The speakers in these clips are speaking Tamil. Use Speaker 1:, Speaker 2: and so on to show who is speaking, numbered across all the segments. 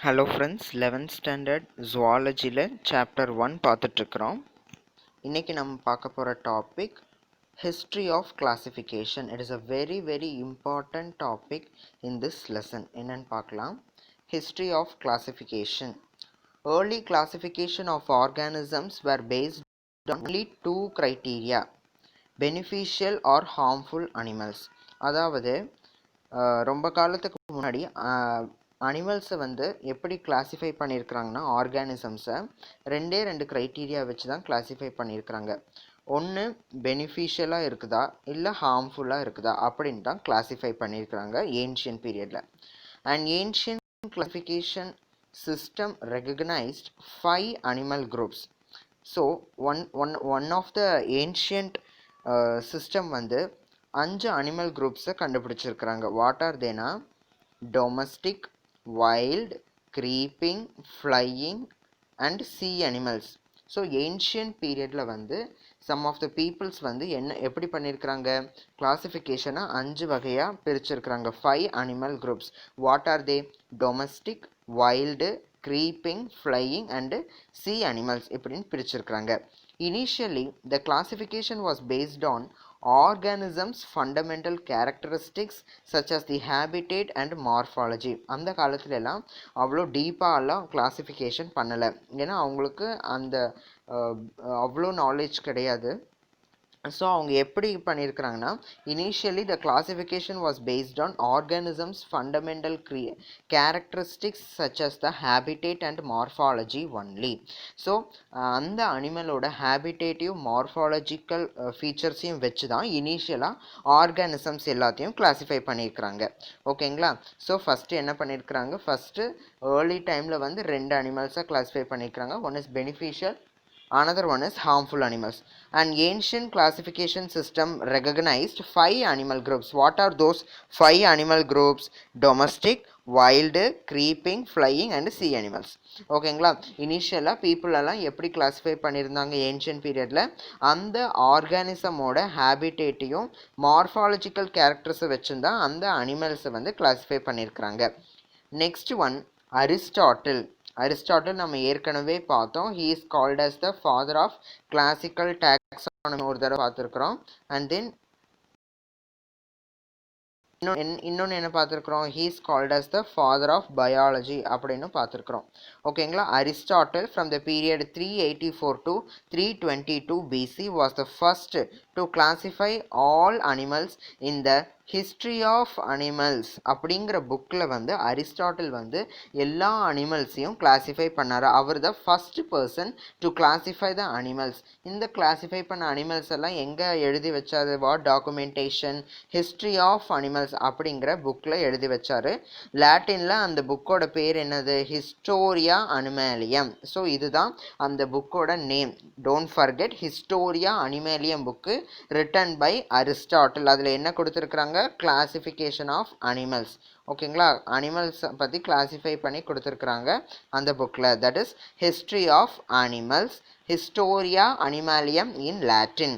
Speaker 1: Hello friends, 11th standard zoology chapter 1 பார்த்துட்ருக்குறோம். இன்னைக்கு நம்ம பார்க்க போகிற topic history of classification. It is a very important topic in this lesson. என்னன்னு பார்க்கலாம். History of classification. Early classification of organisms were based on only two criteria, beneficial or harmful animals. அதாவது ரொம்ப காலத்துக்கு முன்னாடி அனிமல்ஸை வந்து எப்படி கிளாஸிஃபை பண்ணியிருக்கிறாங்கன்னா ஆர்கானிசம்ஸை ரெண்டு க்ரைட்டீரியா வச்சு தான் கிளாஸிஃபை பண்ணியிருக்கிறாங்க. ஒன்று பெனிஃபிஷியலாக இருக்குதா இல்லை ஹார்ம்ஃபுல்லாக இருக்குதா அப்படின்னு தான் கிளாஸிஃபை பண்ணியிருக்கிறாங்க ஏன்ஷியன் பீரியடில். And ancient classification system recognised 5 animal groups. So one of the ancient system வந்து 5 அனிமல் குரூப்ஸை கண்டுபிடிச்சிருக்கிறாங்க. வாட் ஆர் தேனா? Domestic, wild, creeping, flying and sea animals. So ancient பீரியடில் வந்து சம் ஆஃப் த பீப்புள்ஸ் வந்து எப்படி பண்ணியிருக்கிறாங்க, கிளாஸிஃபிகேஷனை 5 வகையாக பிரிச்சிருக்கிறாங்க. 5 animal groups. What are they? Domestic, wild, creeping, flying and sea animals இப்படின்னு பிரிச்சிருக்கிறாங்க. Initially, the classification was based on organisms fundamental characteristics such as the habitat and morphology. அந்த காலத்துல எல்லாம் அவ்வளோ டீப்பாலாம் கிளாஸிஃபிகேஷன் பண்ணலை, ஏன்னா அவங்களுக்கு அந்த அவ்வளோ நாலேஜ் கிடையாது. ஸோ அவங்க எப்படி பண்ணியிருக்கிறாங்கன்னா, initially the classification was based on organisms fundamental characteristics such as the habitat and morphology only. So அந்த அனிமலோட ஹேபிடேட்டையும் மார்ஃபாலஜிக்கல் ஃபீச்சர்ஸையும் வச்சு தான் இனிஷியலாக ஆர்கானிசம்ஸ் எல்லாத்தையும் கிளாஸிஃபை பண்ணியிருக்கிறாங்க. ஓகேங்களா? ஸோ ஃபஸ்ட்டு என்ன பண்ணியிருக்கிறாங்க, ஃபஸ்ட்டு ஏர்லி டைமில் வந்து 2 அனிமல்ஸை கிளாஸிஃபை பண்ணியிருக்கிறாங்க. One is beneficial, another one is harmful animals. An ancient classification system recognized 5 animal groups. What are those 5 animal groups? Domestic, wild, creeping, flying and sea animals. ஓகேங்களா? இனிஷியலாக பீப்புள் எல்லாம் எப்படி கிளாஸிஃபை பண்ணியிருந்தாங்க ஏன்ஷியன்ட் பீரியடில், அந்த ஆர்கானிசமோட ஹேபிடேட்டையும் மார்ஃபாலஜிக்கல் கேரக்டர்ஸை வச்சுருந்தான் அந்த அனிமல்ஸை வந்து கிளாஸிஃபை பண்ணியிருக்கிறாங்க. Next one Aristotle. அரிஸ்டாட்டில் நம்ம ஏற்கனவே பார்த்தோம். He is called as the father of classical taxonomy ஒரு தடவை பார்த்துருக்குறோம். அண்ட் தென் இன்னொன்று என்ன பார்த்துருக்குறோம், he is called as the father of biology அப்படின்னு பார்த்துருக்குறோம். ஓகேங்களா? Aristotle from the period 384 to 322 BC was the first to classify all animals in the history of animals அப்படிங்கிற புக்கில் வந்து அரிஸ்டாட்டில் வந்து எல்லா அனிமல்ஸையும் கிளாஸிஃபை பண்ணார். அவர் the first person to classify the animals. இந்த கிளாஸிஃபை பண்ண அனிமல்ஸ் எல்லாம் எங்கே எழுதி வச்சார்? What documentation? History of animals அப்படிங்கிற புக்கில் எழுதி வச்சார். லாட்டினில் அந்த புக்கோட பேர் என்னது? ஹிஸ்டோரியா அனிமேலியம். ஸோ இதுதான் அந்த புக்கோட name. Don't forget, Historia Animalium book written by Aristotle. அதில் என்ன கொடுத்துருக்குறாங்க? Classification of animals. ஓகேங்களா? அனிமல்ஸ் பற்றி கிளாஸிஃபை பண்ணி கொடுத்துருக்குறாங்க அந்த புக்கில். That is history of animals, Historia Animalium in Latin.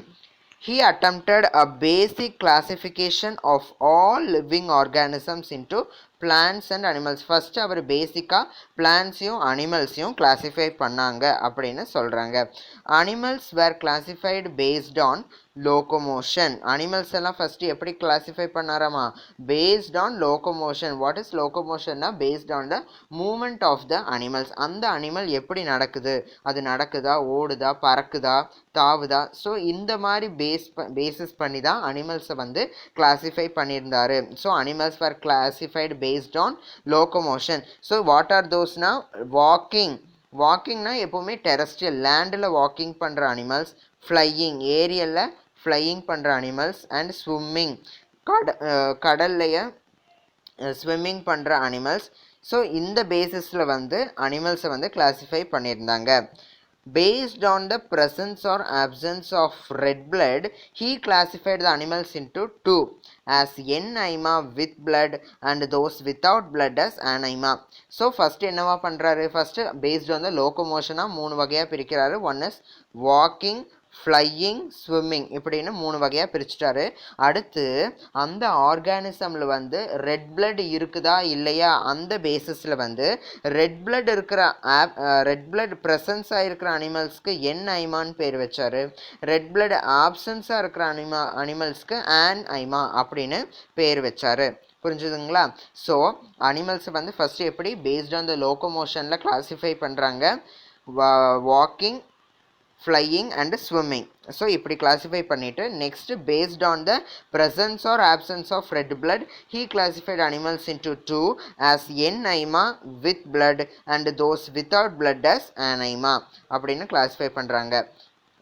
Speaker 1: He attempted a basic classification of all living organisms into plants and animals. First அவர் பேசிக்காக பிளான்ஸையும் அனிமல்ஸையும் கிளாஸிஃபை பண்ணாங்க அப்படின்னு சொல்கிறாங்க. Animals were classified based on locomotion. Animals எல்லாம் ஃபஸ்ட்டு எப்படி கிளாஸிஃபை பண்ணாராமா? Based on locomotion. What is லோகோமோஷன்னா? Based on the movement of the animals. அந்த அனிமல் எப்படி நடக்குது, அது நடக்குதா, ஓடுதா, பறக்குதா, தாவுதா. ஸோ இந்த மாதிரி பேசிஸ் பண்ணி தான் அனிமல்ஸை வந்து கிளாஸிஃபை பண்ணியிருந்தார். So animals were classified based on locomotion. So what are தோஸ்னா? வாக்கிங்னா எப்போவுமே டெரஸ்ட்ரியல் லேண்டில் வாக்கிங் பண்ணுற அனிமல்ஸ், ஃப்ளையிங் ஏரியலில் ஃப்ளையிங் பண்ணுற அனிமல்ஸ் அண்ட் ஸ்விம்மிங் கடல்லையே ஸ்விம்மிங் பண்ணுற அனிமல்ஸ். ஸோ இந்த பேசிஸில் வந்து அனிமல்ஸை வந்து கிளாஸிஃபை பண்ணியிருந்தாங்க. Based on the presence or absence of red blood, he classified the animals into 2 as N-aima with blood and those without blood as An-aima. So first என்னவா பண்ணுறாரு? First based on the locomotion 3 வகையாக பிரிக்கிறாரு. One is walking, flying, swimming இப்படின்னு 3 வகையாக பிரிச்சுட்டாரு. அடுத்து அந்த ஆர்கானிசமில் வந்து ரெட் பிளட் இருக்குதா இல்லையா அந்த பேசிஸில் வந்து ரெட் பிளட் இருக்கிற ரெட் பிளட் ப்ரெசன்ஸாக இருக்கிற அனிமல்ஸ்க்கு என் ஐமான்னு பேர் வச்சார். ரெட் பிளட் ஆப்சன்ஸாக இருக்கிற அனிமல்ஸ்க்கு ஆன் ஐமா அப்படின்னு பேர் வச்சார். புரிஞ்சுதுங்களா? ஸோ அனிமல்ஸ் வந்து ஃபஸ்ட்டு எப்படி பேஸ்ட் ஆன் த லோகோமோஷனில் கிளாஸிஃபை பண்ணுறாங்க, walking, flying and swimming. So இப்படி classify பண்ணிட்டு next based on the presence or absence of red blood he classified animals into two as N-AIMA with blood and those without blood as An-AIMA அப்படின்னு classify பண்றாங்க.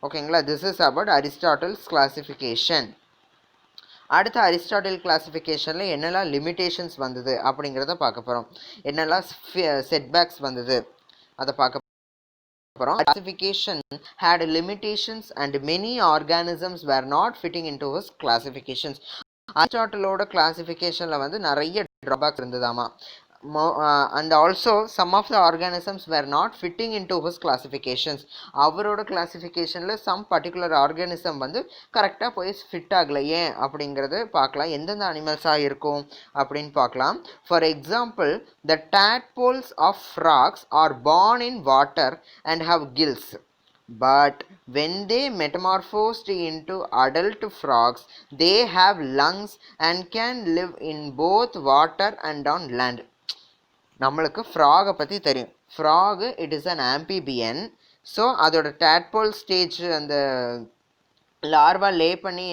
Speaker 1: ஓகேங்களா? This is about Aristotle's classification. அடுத்த அரிஸ்டாட்டில் கிளாசிஃபிகேஷனில் என்னெல்லாம் லிமிட்டேஷன்ஸ் வந்தது அப்படிங்கிறத பார்க்க போகிறோம். என்னெல்லாம் செட்பேக்ஸ் வந்தது அதை பார்க்க. Classification had limitations and many organisms were not fitting into his classifications. அரிஸ்டாட்டிலோட கிளாசிஃபிகேஷனில் வந்து நிறைய drawbacks இருந்ததாமா. And also some of the organisms were not fitting into his classifications. அவரோட கிளாசிஃபிகேஷனில் some particular organism வந்து கரெக்டாக போய் ஃபிட் ஆகலை. ஏன் அப்படிங்கிறது பார்க்கலாம். எந்தெந்த அனிமல்ஸாக இருக்கும் அப்படின்னு பார்க்கலாம். For example, the tadpoles of frogs are born in water and have gills. But when they metamorphosed into adult frogs, they have lungs and can live in both water and on land. நம்மளுக்கு ஃப்ராகை பற்றி தெரியும். Frock it is an amphibian. So அதோட டேட்போல் ஸ்டேஜ் அந்த லார்வா லே பண்ணி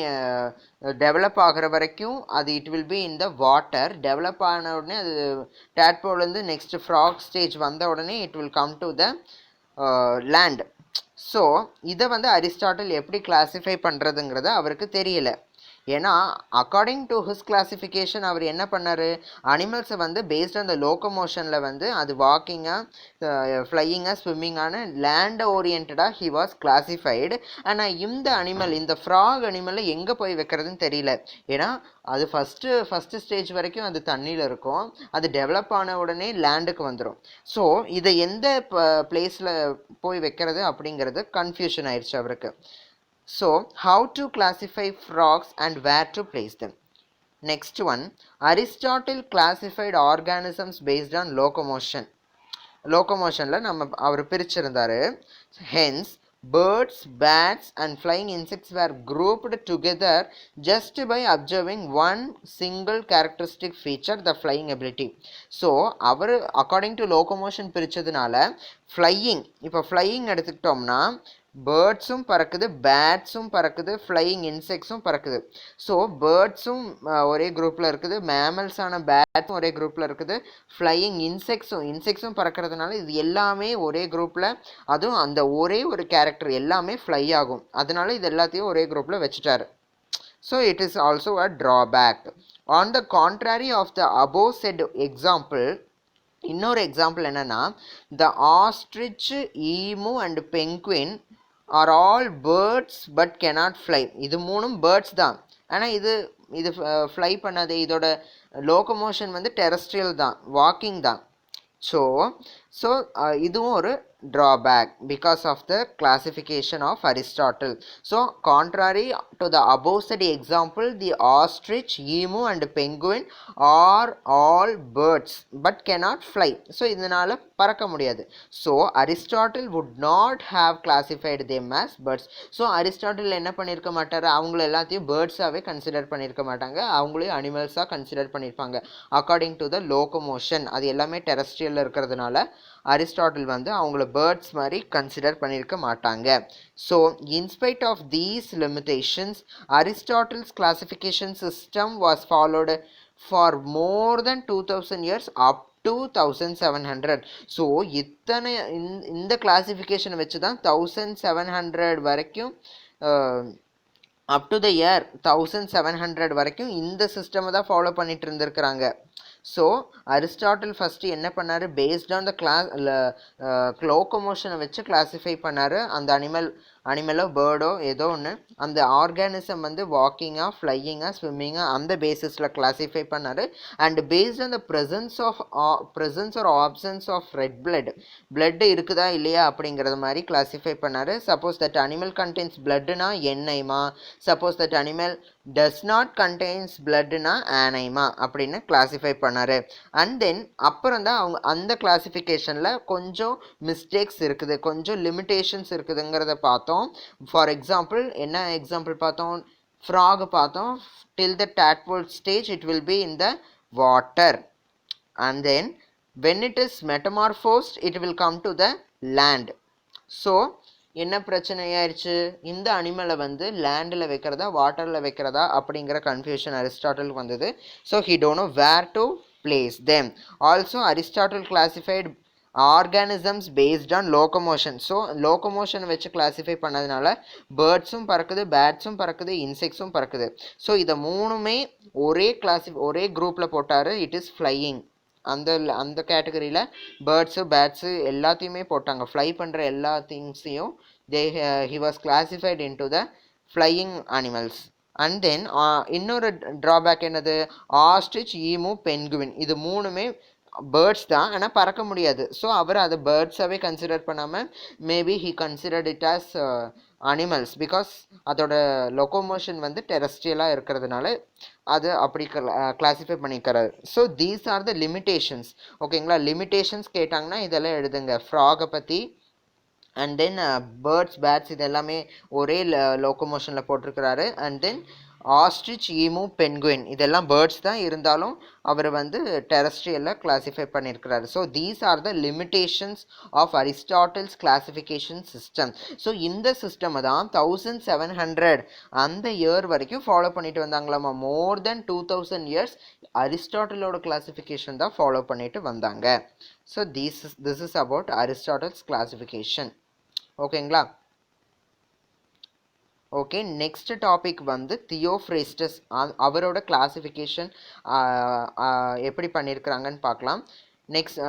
Speaker 1: டெவலப் ஆகிற வரைக்கும் அது it will be in the water. Develop ஆன உடனே அது டேட்போல்லேருந்து நெக்ஸ்ட் ஃப்ராக் ஸ்டேஜ் வந்த உடனே it will come to the land. So இதை வந்து அரிஸ்டாட்டில் எப்படி கிளாஸிஃபை பண்ணுறதுங்கிறது அவருக்கு தெரியல. ஏன்னா அக்கார்டிங் டு ஹிஸ் கிளாசிஃபிகேஷன் அவர் என்ன பண்ணார், அனிமல்ஸை வந்து பேஸ்ட் ஆன் த லோக்கோமோஷனில் வந்து அது வாக்கிங்காக, ஃப்ளையிங்காக, ஸ்விம்மிங்கான லேண்ட் ஓரியன்டாக ஹி வாஸ் கிளாசிஃபைடு. ஆனால் இந்த அனிமல், இந்த ஃப்ராக் அனிமலை எங்கே போய் வைக்கிறதுன்னு தெரியல. ஏன்னா அது ஃபஸ்ட்டு ஸ்டேஜ் வரைக்கும் அது தண்ணியில் இருக்கும். அது டெவலப் ஆன உடனே லேண்டுக்கு வந்துடும். ஸோ இதை எந்த பிளேஸில் போய் வைக்கிறது அப்படிங்கிறது கன்ஃபியூஷன் ஆயிடுச்சு அவருக்கு. So, how to classify frogs and where to place them? Next one, Aristotle classified organisms based on locomotion. Locomotionல நம்ம அவர் பிரிச்சிருந்தாரு. Hence, birds, bats and flying insects were grouped together just by observing one single characteristic feature, the flying ability. So, our according to locomotion பிரிச்சதுனால flying, இப்போ flying எடுத்துக்கிட்டோம்னா பேர்ட்ஸும் பறக்குது, பேட்ஸும் பறக்குது, ஃப்ளையிங் இன்செக்ட்ஸும் பறக்குது. ஸோ பேர்ட்ஸும் ஒரே குரூப்பில் இருக்குது, மேமல்ஸான பேட்ஸும் ஒரே குரூப்பில் இருக்குது, ஃப்ளையிங் இன்செக்ட்ஸும் பறக்கிறதுனால இது எல்லாமே ஒரே குரூப்பில், அதுவும் அந்த ஒரே ஒரு கேரக்டர் எல்லாமே ஃப்ளை ஆகும். அதனால இது எல்லாத்தையும் ஒரே குரூப்பில் வச்சுட்டாரு. So it is also a drawback. On the contrary of the above set example, இன்னொரு எக்ஸாம்பிள் என்னென்னா, the ostrich, emu and penguin are all birds but cannot fly. இது மூணும் பேர்ட்ஸ் தான், ஆனால் இது ஃப்ளை பண்ணாது. இதோட லோகோமோஷன் வந்து டெரஸ்ட்ரியல் தான், வாக்கிங் தான். ஸோ இதுவும் ஒரு drawback because of the classification of Aristotle. So contrary to the above said example, the ostrich, emu and penguin are all birds but cannot fly. So இதனால பறக்க முடியாது. So Aristotle would not have classified them as birds. So Aristotle என்ன பண்ணியிருக்க மாட்டார், அவங்கள எல்லாத்தையும் பேர்ட்ஸாகவே கன்சிடர் பண்ணியிருக்க மாட்டாங்க, அவங்களையும் அனிமல்ஸாக கன்சிடர் பண்ணியிருப்பாங்க. அக்கார்டிங் டு த லோகோமோஷன், அது எல்லாமே டெரஸ்ட்ரியலில் இருக்கிறதுனால அரிஸ்டாட்டில் வந்து அவங்கள பேர்ட்ஸ் மாதிரி கன்சிடர் பண்ணியிருக்க மாட்டாங்க. So in spite of these limitations, Aristotle's classification system was followed for more than 2000 years up to 1700. So இத்தனை இந்த கிளாசிஃபிகேஷனை வச்சு தான் 1700 வரைக்கும், அப் டு த இயர் 1700 வரைக்கும் இந்த சிஸ்டமை தான் ஃபாலோ பண்ணிட்டு இருந்திருக்கிறாங்க. ஸோ அரிஸ்டாட்டில் ஃபஸ்ட்டு என்ன பண்ணார், பேஸ்ட் ஆன் த லோகோமோஷனை வச்சு கிளாஸிஃபை பண்ணார். அந்த அனிமல் அனிமலோ பேர்டோ ஏதோ ஒன்று அந்த ஆர்கானிசம் வந்து வாக்கிங்காக ஃப்ளையிங்காக ஸ்விம்மிங்காக அந்த பேசிஸில் கிளாஸிஃபை பண்ணார். And based on the presence or absence of red blood இருக்குதா இல்லையா அப்படிங்கிறது மாதிரி கிளாஸிஃபை பண்ணார். சப்போஸ் தட் அனிமல் கண்டெயின்ஸ் பிளட்னா enaima, suppose that animal does not contains பிளட்னா ஆனைமா அப்படின்னு கிளாஸிஃபை பண்ணார். அண்ட் தென் அப்புறம் தான் அவங்க அந்த கிளாஸிஃபிகேஷனில் கொஞ்சம் மிஸ்டேக்ஸ் இருக்குது, கொஞ்சம் லிமிட்டேஷன்ஸ் இருக்குதுங்கிறத பார்த்தோம். ஃபார் எக்ஸாம்பிள் என்ன எக்ஸாம்பிள் பார்த்தோம்? ஃப்ராக் பார்த்தோம். till the tadpole stage it will be in the water, and then when it is metamorphosed it will come to the land. So என்ன பிரச்சனை ஆயிடுச்சு? இந்த அனிமலை வந்து லேண்டில் வைக்கிறதா வாட்டரில் வைக்கிறதா அப்படிங்கிற கன்ஃபியூஷன் அரிஸ்டாட்டிலுக்கு வந்தது. So he don't know where to place them. Also Aristotle classified organisms based on locomotion. So locomotion வச்சு கிளாஸிஃபை பண்ணதுனால பேர்ட்ஸும் பறக்குது, பேட்ஸும் பறக்குது, இன்செக்ட்ஸும் பறக்குது. ஸோ இதை மூணுமே ஒரே குரூப்பில் போட்டார். It is flying. அந்த கேட்டகரியில் பேர்ட்ஸு பேட்ஸு எல்லாத்தையுமே போட்டாங்க. ஃப்ளை பண்ணுற எல்லா திங்ஸையும் he was classified into the flying animals. And then இன்னொரு ட்ராபேக் என்னது? ஆஸ்ட்ரிச், ஈமு, பென்குவின் இது மூணுமே பேர்ட்ஸ் தான், ஆனால் பறக்க முடியாது. ஸோ அவர் அதை பேர்ட்ஸாகவே கன்சிடர் பண்ணாமல் maybe he considered it as animals because அதோட லொக்கோமோஷன் வந்து டெரஸ்ட்ரியலாக இருக்கிறதுனால அது அப்படி கிளாஸிஃபை பண்ணிக்கிறாரு. So these are the limitations. ஓகேங்களா? லிமிட்டேஷன்ஸ் கேட்டாங்கன்னா இதெல்லாம் எழுதுங்க. ஃப்ராகை பற்றி அண்ட் தென் பேர்ட்ஸ் பேட்ஸ் இது எல்லாமே ஒரே லோக்கோமோஷனில் போட்டிருக்கிறாரு. And then ostrich, emu, penguin இதெல்லாம் பேர்ட்ஸ் தான், இருந்தாலும் அவர் வந்து டெரஸ்ட்ரியலில் கிளாஸிஃபை பண்ணியிருக்கிறாரு. So these are the limitations of Aristotle's classification system. So இந்த சிஸ்டமை தான் 1700 அந்த இயர் வரைக்கும் ஃபாலோ பண்ணிட்டு வந்தாங்களாமா. மோர் தென் 2000 இயர்ஸ் அரிஸ்டாட்டிலோட கிளாஸிஃபிகேஷன் தான் ஃபாலோ பண்ணிட்டு வந்தாங்க. So this is about Aristotle's classification. ஓகேங்களா? ஓகே, நெக்ஸ்ட் டாபிக் வந்து தியோஃப்ரேஸ்டஸ். அவரோட கிளாஸிஃபிகேஷன் எப்படி பண்ணியிருக்கிறாங்கன்னு பார்க்கலாம். நெக்ஸ்ட்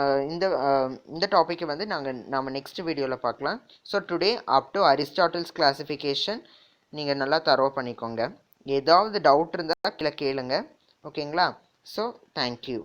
Speaker 1: இந்த டாப்பிக்கை வந்து நம்ம நெக்ஸ்ட் வீடியோவில் பார்க்கலாம். So today up to Aristotle's classification நீங்கள் நல்லா தரவு பண்ணிக்கோங்க. ஏதாவது டவுட் இருந்தால் கீழே கேளுங்க. ஓகேங்களா? So thank you.